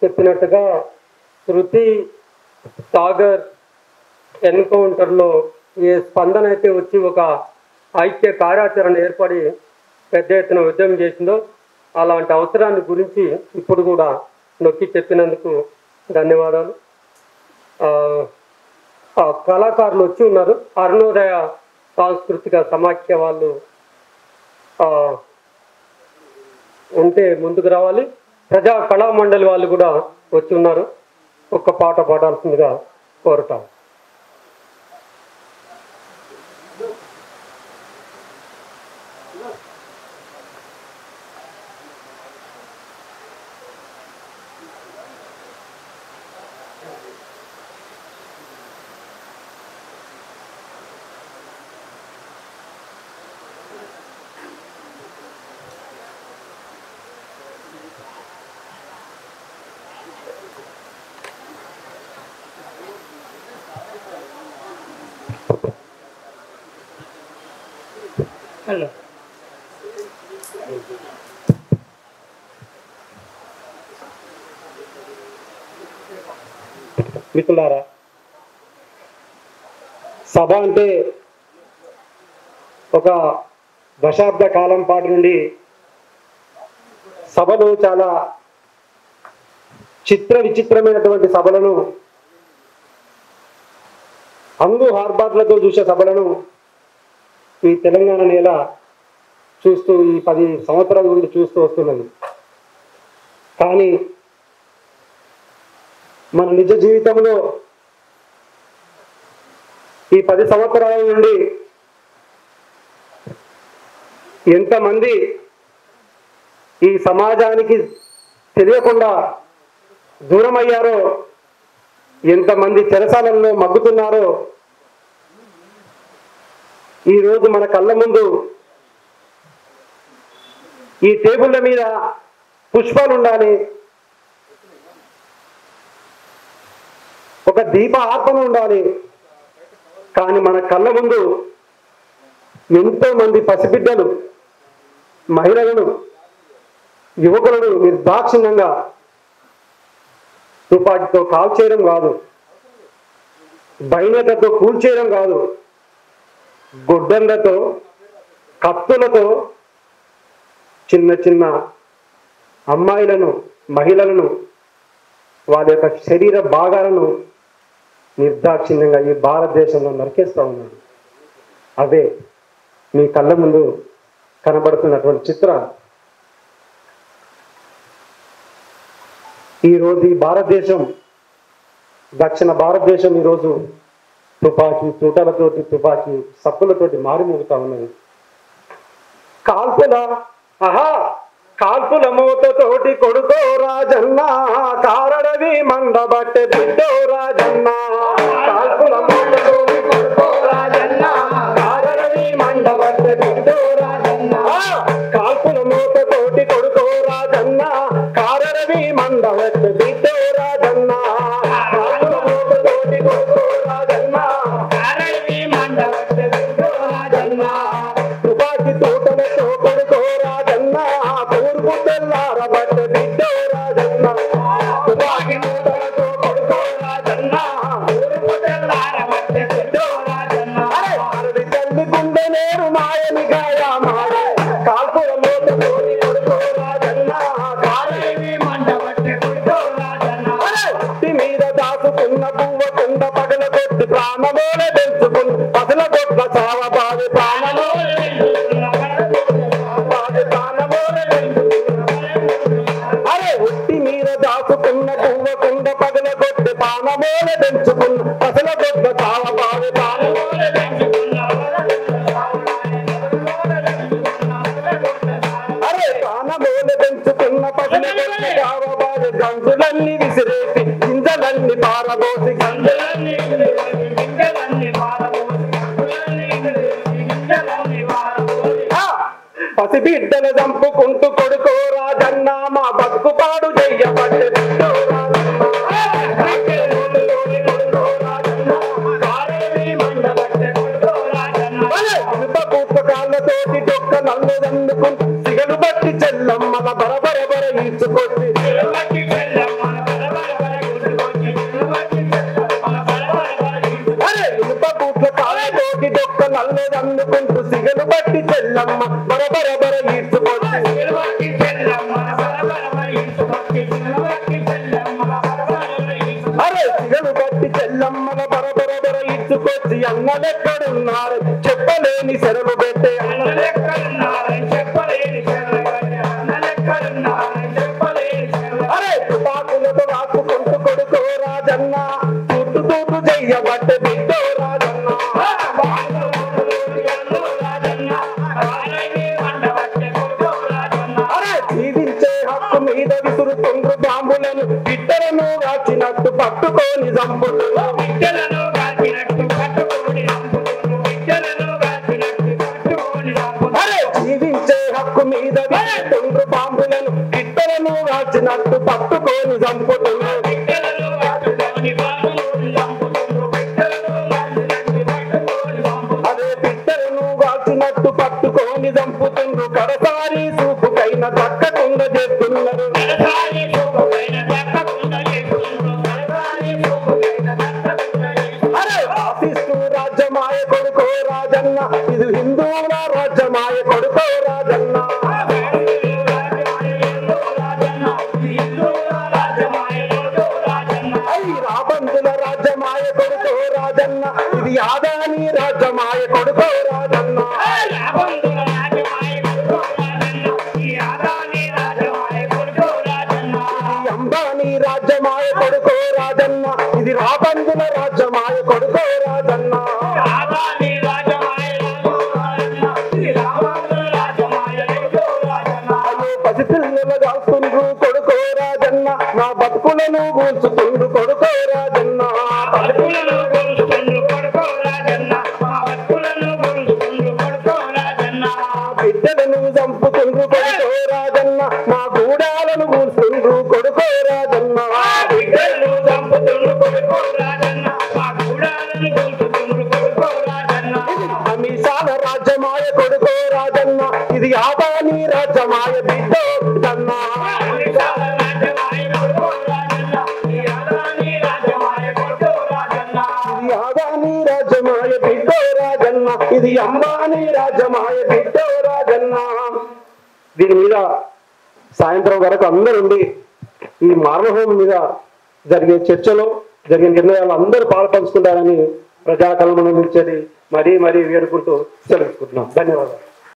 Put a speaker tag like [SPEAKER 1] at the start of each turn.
[SPEAKER 1] చెప్పినట్టుగా శృతి సాగర్ ఎన్కౌంటర్లో ఏ స్పందన అయితే వచ్చి ఒక ఐక్య కార్యాచరణ ఏర్పడి పెద్ద ఎత్తున ఉద్యమం చేసిందో అలాంటి అవసరాన్ని గురించి ఇప్పుడు కూడా నొక్కి చెప్పినందుకు ధన్యవాదాలు. కళాకారులు వచ్చి ఉన్నారు. అరుణోదయ సాంస్కృతిక సమాఖ్య వాళ్ళు ఉంటే ముందుకు రావాలి. ప్రజా కళా మండలి వాళ్ళు కూడా వచ్చి ఉన్నారు. ఒక్క పాట పాడాల్సిందిగా కోరుతాం. హలో మిత్రులారా, సభ అంటే ఒక దశాబ్ద కాలం పాటు నుండి సభలు చాలా విచిత్రమైనటువంటి సభలను, హంగు హార్బార్లతో చూసే సభలను ఈ తెలంగాణ నేల చూస్తూ ఈ 10 సంవత్సరాల నుండి చూస్తూ వస్తున్నది. కానీ మన నిజ జీవితంలో ఈ 10 సంవత్సరాల నుండి ఎంతమంది ఈ సమాజానికి తెలియకుండా దూరమయ్యారో, ఎంతమంది చెరసాలలో మగ్గుతున్నారో ఈరోజు మన కళ్ళ ముందు ఈ టేబుళ్ళ మీద పుష్పాలు ఉండాలి, ఒక దీప ఆర్పణ ఉండాలి. కానీ మన కళ్ళ ముందు ఎంతో మంది పసిబిడ్డలు, మహిళలను, యువకులను నిర్దాక్షిణ్యంగా తుపాకీతో కాల్చేయడం కాదు, బైనెట్లతో కూల్చేయడం కాదు, గొడ్డళ్లతో, కత్తులతో చిన్న చిన్న అమ్మాయిలను, మహిళలను, వాళ్ళ యొక్క శరీర భాగాలను నిర్దాక్షిణ్యంగా ఈ భారతదేశంలో నరికేస్తూ ఉన్నారు. అవే మీ కళ్ళ ముందు కనబడుతున్నటువంటి చిత్రాలు. ఈరోజు ఈ భారతదేశం, దక్షిణ భారతదేశం ఈరోజు తుపాకీ తూటలతోటి, తుపాకీ సప్పులతోటి మారుమోగుతా ఉన్నది. కాల్పుల మూతతోటి కొడుకో రాజన్న, కారడవి మండబట్టె బిడ్డో రాజన్న. కాల్పుల మూతతోటి కొడుకో రాజన్న, కారడవి మండబట్టె బిడ్డో రాజన్న. కాల్పుల మూతతోటి కొడుకో రాజన్న, కారడవి మండబట్టె బిడ్డో రాజన్న. కాల్పుల మూతతోటి కొడుకో రాజన్న, కారడవి మండబట్టె బిడ్డో రాజన్న. తుపాకీ తూటలతో కొడుకో రాజన్న, తూర్పు తెల్లారబట్టె బిడ్డో రాజన్న. తుపాకీ తూటలతో కొడుకో రాజన్న, తూర్పు తెల్లారబట్టె బిడ్డో రాజన్న. అరవి తల్లి గుండె నేరు మాయని గాయా మాడే, కాల్పుల మూతతోటి కొడుకో రాజన్న, కారడవి మండబట్టె బిడ్డో రాజన్న. ఇంటి మీద దాచుకున్న పువ్వ కుండ పగల కొట్టి ప్రాణమోల తెలుసుకున్న పసల కొట్ల చావ బావి ప్రాణమోల ఉట్టి మీద దాచుకున్న పువ్వ కుండ పగల కొట్టి ప్రాణమోల పెంచుకున్న పసల కొట్ల చావ బావి ప్రాణమోల ప్రాణమోల పెంచుకున్న పసల కొట్ల చావ బావి గంజులన్నీ విసిరేసి గింజలన్నీ పారబోసి పసిబిడ్డలు చంపుకుంటూ కొడుకో రాజన్న, మా బతుకు పాడు చెయ్యబట్టే బిడ్డో రాజన్న. పుస్తకాలతోటి డొక్క నల్లదన్నుకుంటూ సిగలు బట్టి చెల్లమ్మల బరబర ఈడ్చుకొచ్చి అందుకుంటూ సిగలు బట్టి చెల్లమ్మ బరబరబర ఈడ్చుకొచ్చి అరే సిగలు బట్టి చెల్లమ్మల బరబరబర ఈడ్చుకొచ్చి అన్నలెక్కడున్నారు చెప్పలేని సెరవు పెట్టే అరే తుపాకులతో రాసుకుంటూ కొడుకో రాజన్న తూటు తూటు చెయ్యబట్టే బిడ్డో రాజన్న అరే జీవించే హక్కు మీద విసురుతుండ్రు బాంబులను బిడ్డలను కాచినట్టు పట్టుకొని చంపుతున్నారు అరే జీవించే హక్కు మీద విసురుతుండ్రు బాంబులను బిడ్డలను కాచినట్టు పట్టుకొని చంపుతున్నారు అదే బిడ్డలను కాచినట్టు పట్టుకొని చంపుతుండ్రు కడసారి చూపుకైన దక్కకుండా చేస్తున్నారు అరే ఆశిస్తూ రాజ్యమాయ కొడుకో రాజన్న ఇది హిందువుల రాజ్యమాయ కొడుకో రాజన్న రాబందుల రాజ్యమాయ కొడుకో రాజన్న ఇది యాదాని రాజ్యమాయ కొడుకో రాజన్న అంబానీ రాజ్యమాయ కొడుకో రాజన్న ఇది రాబందుల రాజ్యమాయ కొడుకో రాజన్న అయ్యో పసిపిల్లలు కాస్తుండ్రు కొడుకో రాజన్న నా బతుకులను కూల్చుతుండ్రు కొడుకో రాజన్న బిడ్డలను చంపుతుండ్రు కొడుకో రాజన్న మా గూడాలను కూల్చుతుండ్రు కొడుకో రాజన్న అమిషాల రాజ్యమాయ కొడుకో రాజన్న ఇది యాదాని రాజ్యమాయ బిడ్డో రాజన్న యాదాని రాజ్యమాయ బిడ్డో రాజన్న ఇది అంబానీ రాజ్యమాయ బిడ్డో రాజన్న. దీని మీద సాయంత్రం వరకు అందరుండి ఈ మారణహోమం మీద జరిగే చర్చలో జరిగే నిర్ణయాలు అందరూ పాల్పంచుకుంటారని ప్రజాకల్పన నుంచి మరీ వేడుకుంటూ సెలవుకుంటున్నాం. ధన్యవాదాలు.